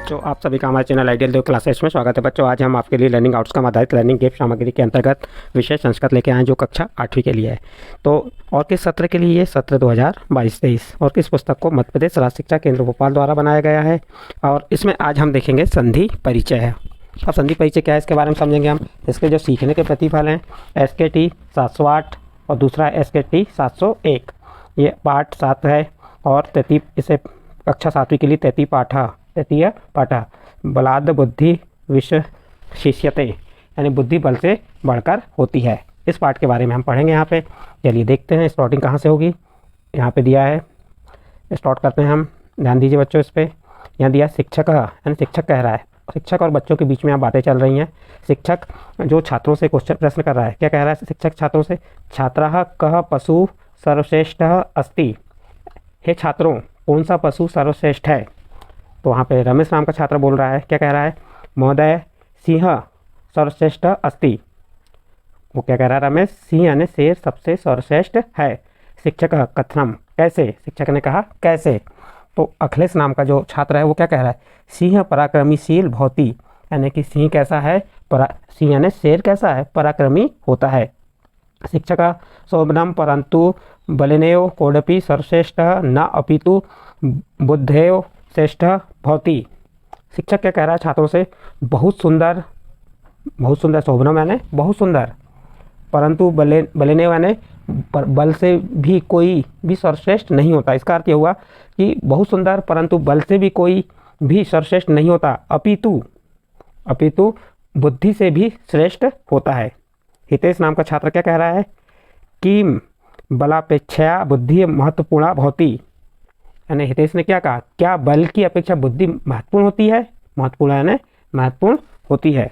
बच्चों, आप सभी का हमारे चैनल आइडियल दो क्लासेस में स्वागत है। बच्चों, आज हम आपके लिए लर्निंग आउटकम आधारित लर्निंग गेप सामग्री के अंतर्गत विषय संस्कृत लेके आए हैं, जो कक्षा 8वीं के लिए है। तो और किस सत्र के लिए? ये सत्र 2022-23 और किस पुस्तक को मध्य प्रदेश राज्य शिक्षा केंद्र भोपाल द्वारा बनाया गया है। और इसमें आज हम देखेंगे संधि परिचय है। अब संधि परिचय क्या है, इसके बारे में समझेंगे हम। इसके जो सीखने के प्रतिफल हैं, SKT 708 और दूसरा SKT 701, ये पाठ 7 है। और 33 इसे कक्षा 7वीं के लिए 33 पाठ बलाद बुद्धि विशिष्यते, यानी बुद्धि बल से बढ़कर होती है। इस पाठ के बारे में हम पढ़ेंगे यहाँ पे। चलिए देखते हैं स्टार्टिंग कहाँ से होगी। यहाँ पे दिया है, स्टार्ट करते हैं हम। ध्यान दीजिए बच्चों इस पर। यहाँ दिया शिक्षक, यानी शिक्षक कह रहा है। शिक्षक और बच्चों के बीच में यहाँ बातें चल रही हैं। शिक्षक जो छात्रों से प्रश्न कर रहा है, क्या कह रहा है शिक्षक छात्रों से? छात्रः कः पशु सर्वश्रेष्ठ अस्ति, हे छात्रों कौन सा पशु सर्वश्रेष्ठ है? तो वहाँ पे रमेश नाम का छात्र बोल रहा है, क्या कह रहा है? महोदय सिंह सर्वश्रेष्ठ अस्ति। वो क्या कह रहा है रमेश? सिंह यानी शेर सबसे सर्वश्रेष्ठ है। शिक्षक कथनम, कैसे? शिक्षक ने कहा कैसे? तो अखिलेश नाम का जो छात्र है वो क्या कह रहा है? सिंह पराक्रमीशील भवति, यानी कि सिंह कैसा है? सिंह यानी शेर कैसा है? पराक्रमी होता है। शिक्षक शोभनम परंतु बलिनेव कोडपि सर्वश्रेष्ठ न अपितु बुद्धेव श्रेष्ठ भवति। शिक्षक क्या कह रहा है छात्रों से? बहुत सुंदर शोभनम यानी बहुत सुंदर, परंतु बलिनेव यानी बल से भी कोई भी सर्वश्रेष्ठ नहीं होता। इसका अर्थ ये हुआ कि बहुत सुंदर परंतु बल से भी कोई भी सर्वश्रेष्ठ नहीं होता, अपितु बुद्धि से भी श्रेष्ठ होता है। हितेश नाम का छात्र क्या कह रहा है? किम बलापेक्षया बुद्धि महत्वपूर्ण भवति, यानी हितेश ने क्या कहा? क्या बल की अपेक्षा बुद्धि महत्वपूर्ण होती है? महत्वपूर्ण यानी महत्वपूर्ण होती है।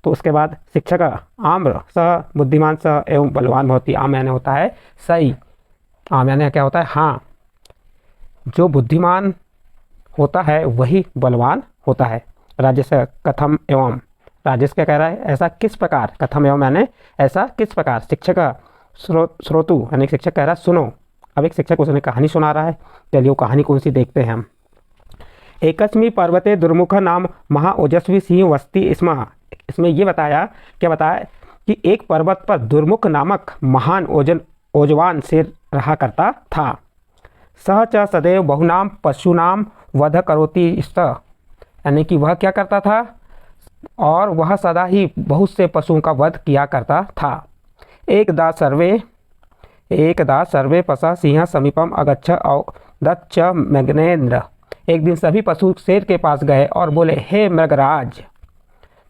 तो उसके बाद शिक्षक आम्र स बुद्धिमान स एवं बलवान भवति। आम यानी होता है सही, आम यानी क्या होता है? हाँ, जो बुद्धिमान होता है वही बलवान होता है। राजेश कथम एवं, राजेश क्या कह रहा है? ऐसा किस प्रकार? कथम एवं यानी ऐसा किस प्रकार। शिक्षक श्रोतु, यानी शिक्षक कह रहा है सुनो। अब एक शिक्षक उसने कहानी सुना रहा है। चलिए वो कहानी कौन सी देखते हैं हम। एकस्मी पर्वते दुर्मुख नाम महा ओजस्वी सिंह वस्ती स्म। इसमें ये बताया, क्या बताया कि एक पर्वत पर दुर्मुख नामक महान ओजवान शेर रहा करता था। सह च सदैव बहुनाम पशुनाम वध करोति स्त, यानी कि वह क्या करता था? और वह सदा ही बहुत से पशुओं का वध किया करता था। एकदा सर्वे पशा सिंह समीपम अगच्छ औदच्च मग्नेन्द्र। एक दिन सभी पशु शेर के पास गए और बोले, हे मृगराज,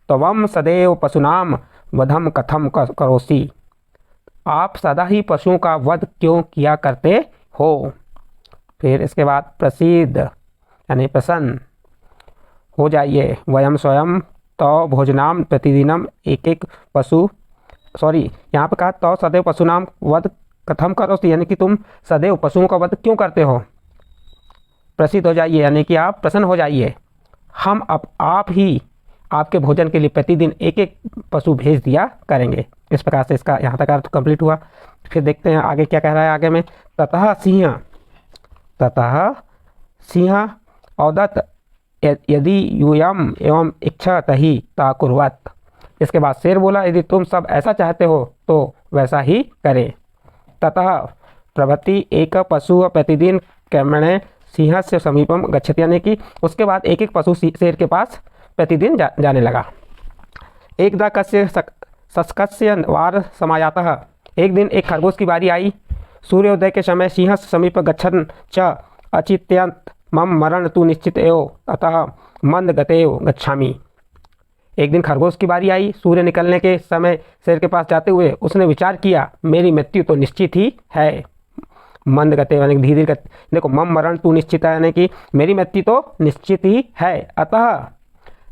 त्वम सदैव पशुनाम वधम कथम करोसि, आप सदा ही पशुओं का वध क्यों किया करते हो? फिर इसके बाद प्रसिद्ध यानी प्रसन्न हो जाइए। वयम स्वयं तो भोजनाम प्रतिदिनम एक एक पशु, यहाँ पे कहा तो सदैव पशुनाम वध कथम करोसि, यानी कि तुम सदैव पशुओं का वध क्यों करते हो? प्रसिद्ध हो जाइए, यानी कि आप प्रसन्न हो जाइए। हम अब आप ही आपके भोजन के लिए प्रतिदिन एक एक पशु भेज दिया करेंगे। इस प्रकार से इसका यहाँ तक अर्थ कंप्लीट हुआ। फिर देखते हैं आगे क्या कह रहा है। आगे में ततः सिंह औदत यदि यूयम एवं इच्छा तही ता कुर्वत। इसके बाद शेर बोला, यदि तुम सब ऐसा चाहते हो तो वैसा ही करें। ततः प्रभृति एक पशु प्रतिदिन क्रमेण सिंह से समीपम गच्छति, यानी कि उसके बाद एक एक पशु शेर के पास प्रतिदिन जाने लगा। एकदा कस्य सस्कस्य वार समायातः, एक दिन एक खरगोश की बारी आई। सूर्योदय के समय सिंह समीप गच्छन् च अचित्यंत मम मरण तु निश्चित एव अतः मंद गतेव गच्छामि। एक दिन खरगोश की बारी आई। सूर्य निकलने के समय शेर के पास जाते हुए उसने विचार किया, मेरी मृत्यु तो निश्चित ही है। मंद गते यानी धीरे धीरे, देखो मम मरण तू निश्चित है, यानी कि मेरी मृत्यु तो निश्चित ही है। अतः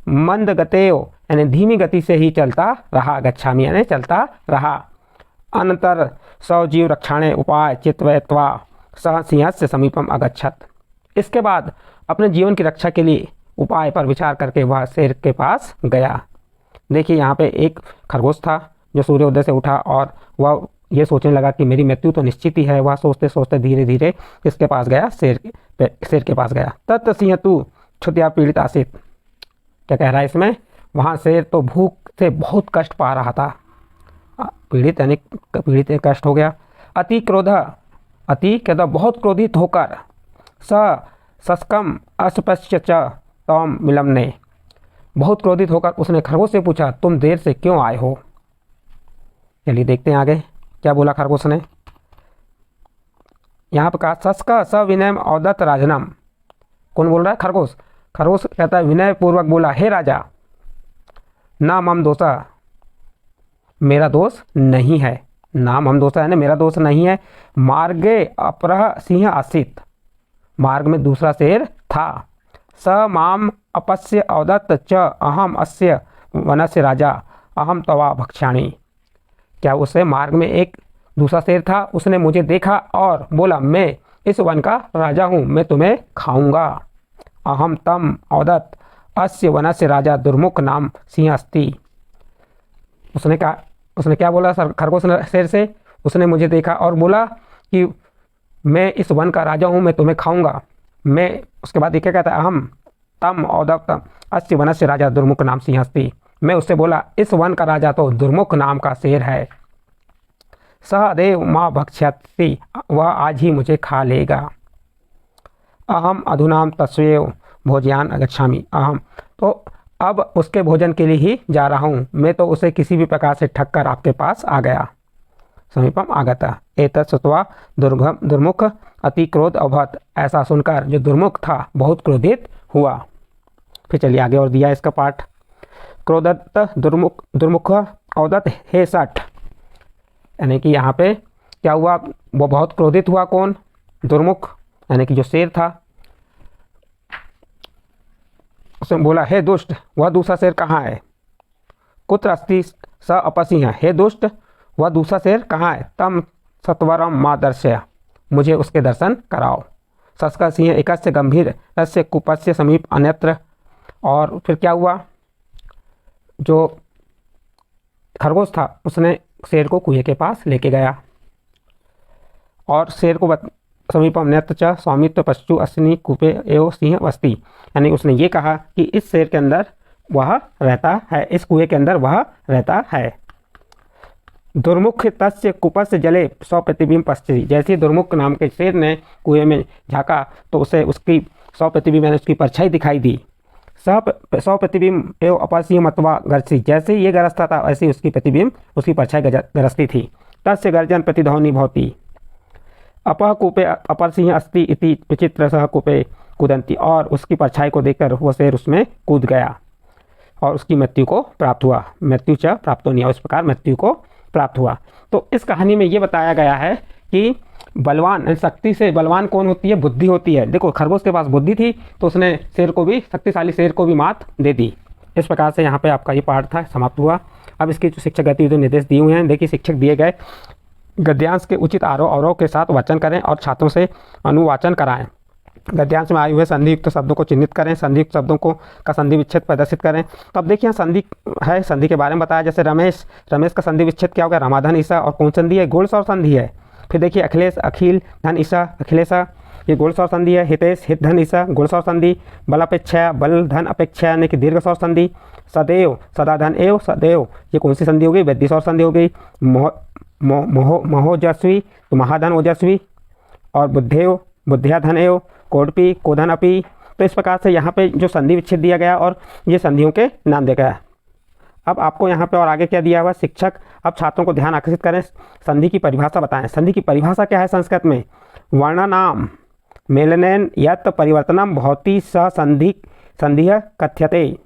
मंद गतेव यानी धीमी गति से ही चलता रहा, गच्छामि यानी चलता रहा। अनंतर स्वजीव रक्षाणे उपाय चित्वय्त्वा सह सिंह से समीपम अगच्छत। इसके बाद अपने जीवन की रक्षा के लिए उपाय पर विचार करके वह शेर के पास गया। देखिए यहाँ पे एक खरगोश था जो सूर्योदय से उठा और वह ये सोचने लगा कि मेरी मृत्यु तो निश्चित ही है। वह सोचते सोचते धीरे धीरे किसके पास गया? शेर के पास गया। तत् सिंह तु क्षुद्या पीड़ित आसीत। क्या कह रहा है इसमें, वहाँ शेर तो भूख से बहुत कष्ट पा रहा था, पीड़ित यानी पीड़ित कष्ट हो गया। अति क्रोध, अति क्रोध बहुत क्रोधित होकर, स सस्कम अस्पश्य च तम विलम्बने, बहुत क्रोधित होकर उसने खरगोश से पूछा तुम देर से क्यों आए हो। चलिए देखते हैं आगे क्या बोला खरगोश ने। यहाँ पर कहा सस्क सविनय औदत राजनम, कौन बोल रहा है, खरगोश। खरगोश कहता है विनय पूर्वक बोला हे राजा, ना मम दोषा, मेरा दोष नहीं है, ना मम दोषा है ना मेरा दोष नहीं है। मार्गे अपरः सिंह आसित, मार्ग में दूसरा शेर था। स माम अपस्य औदत च अहम अस्य वनस्य राजा अहम तवा भक्षाणी, क्या उसे मार्ग में एक दूसरा शेर था, उसने मुझे देखा और बोला मैं इस वन का राजा हूँ, मैं तुम्हें खाऊंगा। अहम तम औदत अस्य वनस्य राजा दुर्मुख नाम सिंह अस्ति, उसने कहा, उसने क्या बोला खरगोश शेर से, उसने मुझे देखा और बोला कि मैं इस वन का राजा हूँ, मैं तुम्हें खाऊंगा। मैं उसके बाद ये क्या कहता है, अहम तम औदत अस्य वनस्य राजा दुर्मुख नाम सिंह अस्ति, मैं उससे बोला इस वन का राजा तो दुर्मुख नाम का शेर है। सहदेव माँ भक्ष्यति, वह आज ही मुझे खा लेगा। अहम अधुनाम तस्वेव भोजयान अगच्छामि, अहम तो अब उसके भोजन के लिए ही जा रहा हूँ, मैं तो उसे किसी भी प्रकार से ठग कर आपके पास आ गया। समीपम आगता एतत् श्रुत्वा दुर्मुख अति क्रोध अभवत्, ऐसा सुनकर जो दुर्मुख था बहुत क्रोधित हुआ। फिर चलिए आगे और दिया इसका पाठ। क्रोधत दुर्मुख औदत हे सठ, यानी कि यहाँ पे क्या हुआ, वो बहुत क्रोधित हुआ, कौन, दुर्मुख यानी कि जो शेर था। उसने बोला हे दुष्ट, वह दूसरा शेर कहाँ है। कुत्र अस्ति स अपसिंह, हे दुष्ट वह दूसरा शेर कहाँ है। तम सत्वरम माँ दर्शय, मुझे उसके दर्शन कराओ। सस्कर सिंह एकस्य गंभीर तस्य कुपस्य समीप अन्यत्र, और फिर क्या हुआ, जो खरगोश था उसने शेर को कुएं के पास लेके गया और शेर को समीप अन्यत्र च स्वामित्व पश्चु अस्नि कूपे एवं सिंह वस्ती, यानी उसने ये कहा कि इस शेर के अंदर वह रहता है, इस कुएं के अंदर वह रहता है। दुर्मुख तस्य कुपस्य जले सौ प्रतिबिंब पश्चिमी, जैसे दुर्मुख नाम के शेर ने कुएं में झाँका तो उसे उसकी 100 प्रतिबिंब यानी उसकी परछाई दिखाई दी। 100 प्रतिबिंब एवं अपसिंह मतवा गरसी, जैसे ये गरजता था वैसे उसकी प्रतिबिंब उसकी परछाई गरजती थी। तस्य गर्जन प्रतिध्वनि भवति, अपह कूपे अपर सिंह अस्ति इति विचित्र सह कूपे कूदंती, और उसकी परछाई को देखकर वो शेर उसमें कूद गया और उसकी मृत्यु को प्राप्त हुआ। मृत्यु च प्राप्त नहीं, इस प्रकार मृत्यु को प्राप्त हुआ। तो इस कहानी में ये बताया गया है कि बलवान, शक्ति से बलवान कौन होती है, बुद्धि होती है। देखो खरगोश के पास बुद्धि थी तो उसने शेर को भी, शक्तिशाली शेर को भी मात दे दी। इस प्रकार से यहाँ पे आपका ये पाठ था समाप्त हुआ। अब इसकी जो शिक्षक गतिविधि निर्देश दिए हुए हैं, देखिए शिक्षक दिए गए गद्यांश के उचित आरोह अवरोह के साथ वाचन करें और छात्रों से अनुवाचन कराएं। गद्यांश में आए हुए संधियुक्त शब्दों को चिन्हित करें, संधियुक्त शब्दों को का संधि विच्छेद प्रदर्शित करें। तो अब देखिए संधि है, संधि के बारे में बताया, जैसे रमेश, रमेश का संधि विच्छेद क्या होगा, रमाधन ईसा, और कौन संधि है, गोल सौर संधि है। फिर देखिए अखिलेश, अखिल धन ईसा, अखिलेशा, ये गोल सौर संधि है। हितेश, हित धन ईसा, गोल सौर संधि। बल अपेक्षा, बल धन अपेक्षा यानी कि दीर्घ सौर संधि। सदैव, सदा धन एव, सदैव, ये कौन सी संधि हो गई, वृद्धि सौर संधि हो गई। महोजस्वी तो महाधन ओजस्वी, और बुद्धेव, बुद्धिया धन एव, कोडपी, कोधन अपी। तो इस प्रकार से यहाँ पे जो संधि विच्छेद दिया गया और ये संधियों के नाम दिया गया। अब आपको यहाँ पे और आगे क्या दिया हुआ, शिक्षक अब छात्रों को ध्यान आकर्षित करें, संधि की परिभाषा बताएं। संधि की परिभाषा क्या है संस्कृत में, वर्णनाम मेलनेन यत् परिवर्तनम भवति स संधि संधिः कथ्यते,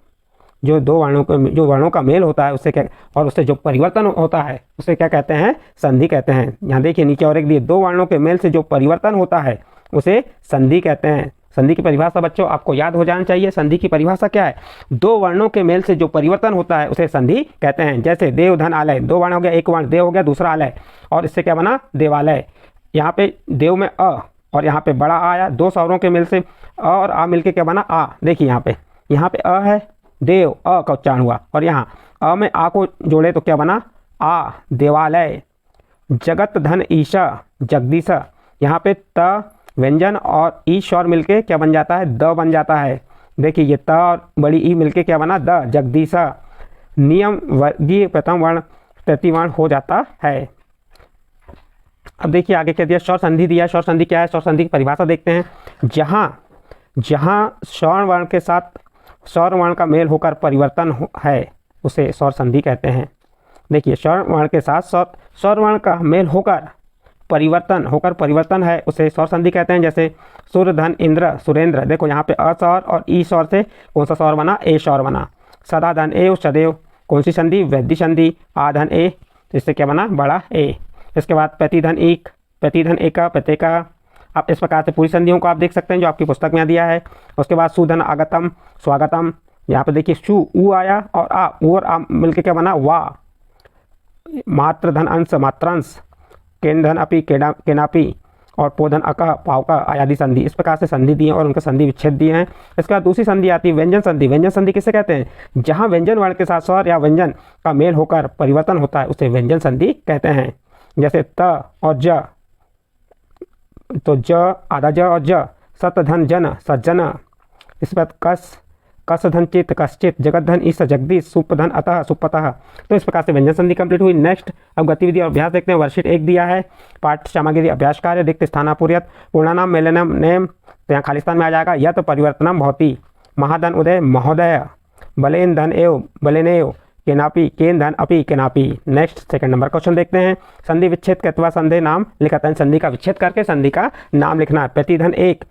जो दो वर्णों को, जो वर्णों का मेल होता है उससे क्या, और उससे जो परिवर्तन होता है उसे क्या कहते हैं, संधि कहते हैं। यहाँ देखिए नीचे और एक दिए, दो वर्णों के मेल से जो परिवर्तन होता है उसे संधि कहते हैं। संधि की परिभाषा बच्चों आपको याद हो जाना चाहिए। संधि की परिभाषा क्या है, दो वर्णों के मेल से जो परिवर्तन होता है उसे संधि कहते हैं। जैसे देव धन आलय, दो वर्ण हो गया, एक वर्ण देव हो गया, दूसरा आलय, और इससे क्या बना, देवालय। यहाँ पे देव में अ और यहाँ पे बड़ा आ आया, दो स्वरों के मेल से अ और आ मिलके क्या बना, आ। देखिए यहाँ पे अ है, देव, अ का उच्चारण हुआ, और यहाँ अ में आ को जोड़े तो क्या बना, आ, देवालय। जगत धन ईशा, जगदीश, यहाँ पे त व्यंजन और ई स्वर मिलके क्या बन जाता है, द बन जाता है। देखिए ये त और बड़ी ई मिलके क्या बना, द, जगदीशा। नियम वर्गीय प्रथम वर्ण तृतीय वर्ण हो जाता है। अब देखिए आगे क्या दिया, स्वर संधि दिया है। स्वर संधि क्या है, स्वर संधि की परिभाषा देखते हैं। जहाँ स्वर्ण वर्ण के साथ स्वर वर्ण का मेल होकर परिवर्तन है उसे स्वर संधि कहते हैं। देखिए स्वर्ण वर्ण के साथ स्वर वर्ण का मेल होकर परिवर्तन है उसे स्वर संधि कहते हैं। जैसे सूर्य, धन, इंद्र, सुरेंद्र। देखो यहाँ पे अ स्वर और ई स्वर से कौन सा स्वर बना, ए स्वर बना। सदा, धन, एव, सदैव, कौन सी संधि, वृद्धि संधि। आ, धन, ए, तो इससे क्या बना, बड़ा ए। इसके बाद प्रतिधन एक, प्रतिधन एका, प्रत्येका। आप इस प्रकार से पूरी संधियों को आप देख सकते हैं जो आपकी पुस्तक में दिया है। उसके बाद सुधन, आगतम, स्वागतम। यहाँ पे देखिए शु, ऊ आया और आ, ऊ और आ मिलके क्या बना, वा। मात्र, धन, अंश, मात्रांश। केन, धन, अपि, केनापि। और पोधन, अकह, पावका, आयादि संधि। इस प्रकार से संधि दिए और उनके संधि विच्छेद दिए हैं। इसके बाद दूसरी संधि आती है व्यंजन संधि। व्यंजन संधि किसे कहते हैं, जहाँ व्यंजन वर्ण के साथ स्वर या व्यंजन का मेल होकर परिवर्तन होता है उसे व्यंजन संधि कहते हैं। जैसे त और ज, तो ज, आधा ज और ज। सत, धन, जन, सज्जन। इस बाद कस, धन, चित, कश्चित। जगत, धन, ईश, जगदीश। सुप, धन, अतः, सुपतः। तो इस प्रकार से व्यंजन संधि कंप्लीट हुई। नेक्स्ट अब गतिविधि और अभ्यास देखते हैं। वर्कशीट 1 दिया है, पाठ सामग्री अभ्यास कार्य, रिक्त स्थानापूर्यत, पूर्णानाम, मेलनम, नेम। तो यहाँ खालिस्तान में आ जाएगा यत परिवर्तनम भवति। महाधन, उदय, महोदय। बलेन, धन, एव, बलेनेव। केनापि, केन, धन, अपि, केनापि। नेक्स्ट सेकंड नंबर क्वेश्चन देखते हैं। संधि विच्छेद कृत्वा संधि नाम लिखता है। संधि का विच्छेद करके संधि का नाम लिखना है। प्रतिधन एक,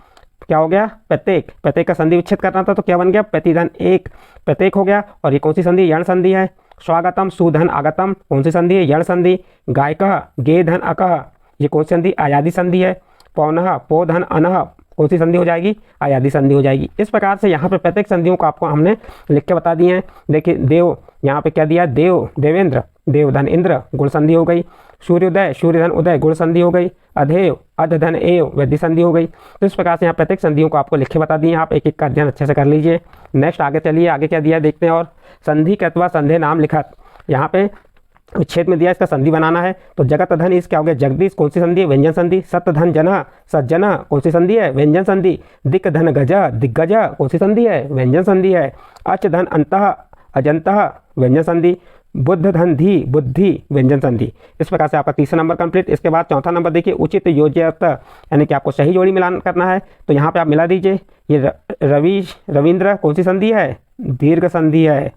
क्या हो गया, प्रत्येक। प्रत्येक का संधि विच्छेद करना था तो क्या बन गया, प्रतिधन एक, प्रत्येक हो गया। और ये कौन सी संधि, यण संधि है। स्वागतम, सुधन, आगतम, कौन सी संधि है, यण संधि। गायकः, गे, धन, अकः, ये कौन सी संधि, आयादी संधि है। पौनः, पो, धन, अनः, कौन सी संधि हो जाएगी, आयादी संधि हो जाएगी। इस प्रकार से यहाँ पे प्रत्येक संधियों को आपको हमने लिख के बता दिए हैं। देखिए देव, यहाँ पे क्या दिया, देव, देवेंद्र, देव, धन, इंद्र, गुण संधि हो गई। सूर्योदय, सूर्य, धन, उदय, गुण संधि हो गई। अधेव, अध, धन, एव, वृद्धि संधि हो गई। तो इस प्रकार से यहाँ प्रत्येक संधियों को आपको लिख के बता दिए। आप एक एक का अध्ययन अच्छे से कर लीजिए। नेक्स्ट आगे चलिए, आगे क्या दिया देखते हैं। और संधि कृत्वा संधि नाम लिखत, यहाँ पे विच्छेद में दिया, इसका संधि बनाना है। तो जगत, धन, इस क्या हो गया, जगदीश, कौन सी संधि है, व्यंजन संधि। सत, धन, जन, सज्जन, कौन सी संधि है, व्यंजन संधि। दिक, धन, गज, दिग्गज, कौन सी संधि है, व्यंजन संधि है। अच, धन, अंतः, अजंतः, व्यंजन संधि। बुद्ध, धन, धी, बुद्धि, व्यंजन संधि। इस प्रकार से आपका तीसरा नंबर कंप्लीट। इसके बाद चौथा नंबर देखिए, उचित योज्यत, यानी कि आपको सही जोड़ी मिलान करना है। तो यहाँ पे आप मिला दीजिए। ये रविंद्र, कौन सी संधि है, दीर्घ संधि है।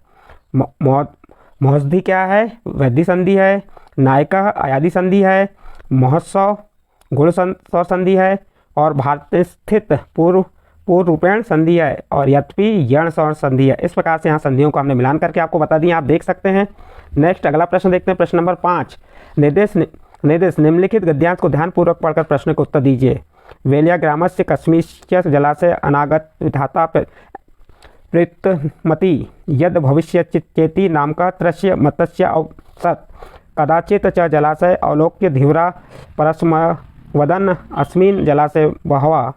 महोदधि क्या है, वृद्धि संधि है। नायका, आयादी संधि है। महोत्सव, गुण स्वर संधि है। और भारत स्थित पूर्व रूपेण संधि है। और यद्यपि यण स्वर संधि है। इस प्रकार से यहाँ संधियों को हमने मिलान करके आपको बता दिए, आप देख सकते हैं। नेक्स्ट अगला प्रश्न देखते हैं, प्रश्न नंबर 5। निर्देश निम्नलिखित गद्यांश को ध्यानपूर्वक पढ़कर प्रश्न को उत्तर दीजिए। वेलिया ग्रामस्य कस्मिंश्च जलाशय अनागत विधाता प्रीतमति यद भविष्य चेति नाम का त्रस्य मतस्य अवसत कदाचित च जलाशय अवलोक्य धीव्रा परस्म वदन अस्मिन् जलाशय बहवा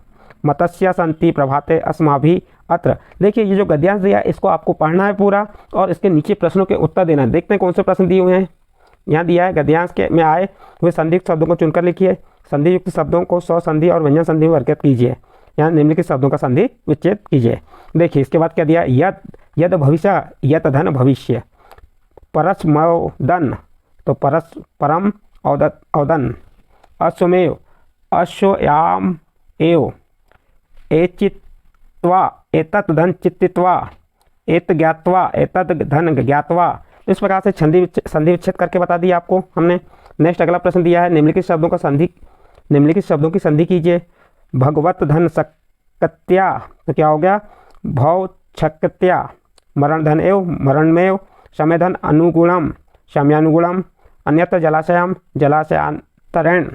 मतस्य संति प्रभाते अस्माभि अत्र। देखिए ये जो गद्यांश दिया इसको आपको पढ़ना है पूरा और इसके नीचे प्रश्नों के उत्तर देना है। देखते हैं कौन से प्रश्न दिए हुए हैं। यहाँ दिया है गद्यांश के में आए हुए संधियुक्त शब्दों को चुनकर लिखिए। संधियुक्त शब्दों को स्व संधि और व्यंजन संधि में वर्गीकृत कीजिए। यहाँ निम्नलिखित शब्दों का संधि विच्छेद कीजिए। देखिए इसके बाद क्या दिया, यद भविष्य यत धन भविष्य। परस्मौदन तो परम औदन। अश्वमेव अश्वयाम एव। एचित्वा एतत् धन चित्तित्वा। एत ज्ञात्वा एतत् धन ज्ञात्वा। इस प्रकार से संधि विच्छेद करके बता दिया आपको हमने। नेक्स्ट अगला प्रश्न दिया है निम्नलिखित शब्दों की संधि कीजिए। भगवत धन सक्कत्या तो क्या हो गया, भव छक्त्या। मरण धन एव मरणमेव। समय धन अनुगुणम शम्यानुगुणम। अन्यत्र जलाशयम जलाशयांतरेण।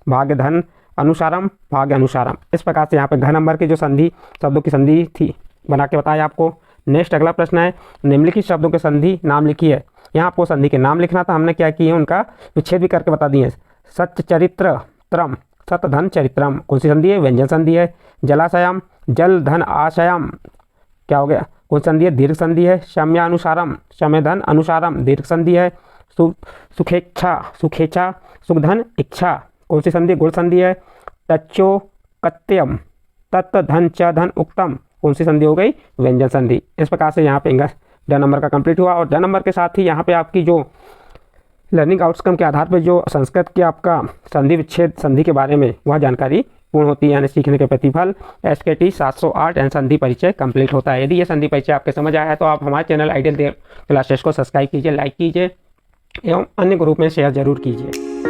भाग्य धन अनुसारम भाग्य अनुसारम। इस प्रकार से यहाँ पे घ नंबर की जो संधि शब्दों की संधि थी बना के बताया आपको। नेक्स्ट अगला प्रश्न है निम्नलिखित शब्दों के संधि नाम लिखिए। यहाँ आपको संधि के नाम लिखना था, हमने क्या किए उनका विच्छेद भी करके बता दिए। सच चरित्र त्रम सत धन चरित्रम कौन सी संधि है, व्यंजन संधि है। जलाशयम जल धन आशयम क्या हो गया, कौन संधि है, दीर्घ संधि है। शम्यानुसारम शम्य धन अनुसारम दीर्घ संधि है। सुखेच्छा सुख धन इच्छा कौन सी संधि, गुण संधि है। तच्चो कत्यम तत् धन च धन उक्तम कौन सी संधि हो गई, व्यंजन संधि। इस प्रकार से यहाँ पे ड नंबर का कंप्लीट हुआ। और ड नंबर के साथ ही यहाँ पे आपकी जो लर्निंग आउटकम के आधार पर जो संस्कृत के आपका संधि विच्छेद संधि के बारे में वह जानकारी पूर्ण होती है, यानी सीखने के प्रतिफल SKT 708 एंड संधि परिचय कंप्लीट होता है। यदि ये संधि परिचय आपके समझ आया है तो आप हमारे चैनल आइडियल क्लासेस को सब्सक्राइब कीजिए, लाइक कीजिए एवं अन्य ग्रुप में शेयर जरूर कीजिए।